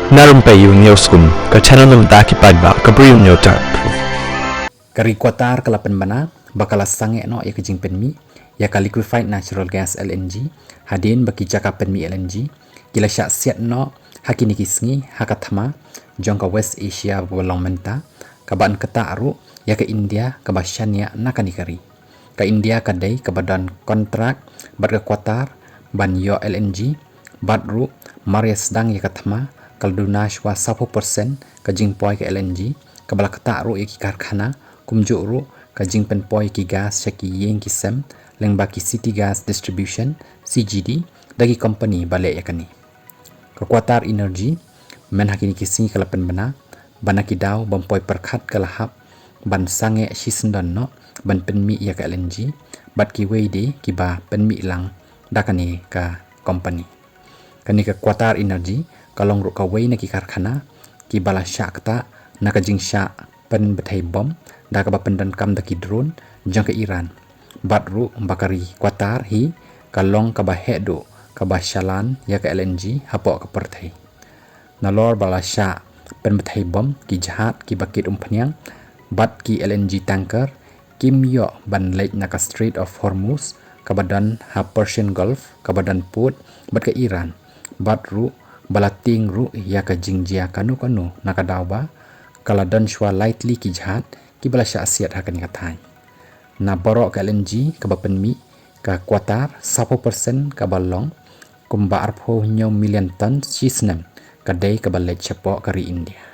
Na Rympei U ke channel nabynta ki paidbah ke Bri U Hynñiewtrep. Kari Qatar ke lapan bana bakal Sangeh no ya ke pynmih ya ka liquefied natural gas LNG hadin baki jaka pynmih LNG kila syak siat no hakini kisngi hakathama jong ka West Asia bolong menta ka ban ktah ru ya ke India ka basyania nakani kari ka India ka dai ka badan kontrak bat ke Qatar ban yo LNG bat ru maria sedang ya kathama kalduna shwa 10% ka jingpoi ke LNG ka bala ktah ru ya ki karkhana kumjuk ru ka jingpen poi ki gas syaki yeng ki sem leng baki city gas distribution CGD dagi company balik ya kani ka Qatar energy men hakini kising ka lapan bana bana ki daw bampoi perkhat ka lahap ban Sangeh shisendon no ban pynmih ya ka LNG bat ki weide ki ba pynmih lang dakani ka company kani ka Qatar energy kalong ru ka wei na ki karkhana ki bala syakta na ka jingshah pen bethai bom da ka bapendan kam da ki drone jang ka Iran bat ru bakari Qatar hi kalong ka ba hedo ka ba shalan ya ka LNG hapok ka perthai nalor bala sya pen bethai bom ki jahat ki bakit umpanyang bat ki LNG tanker kim yo ban lake na ka Strait of Hormuz ka badan ha Persian Gulf ka badan port bat ka Iran bat ru bala ting ru ya ka jingjia kanu na ka dawba kala dan shwa lightly ki jahat ki bala sya asiat hakan kathai na baroh ka LNG ka pynmih ka Qatar 10% ka balong kumba arpho nyaw million ton sisnem ka dai ka balai chapok kari India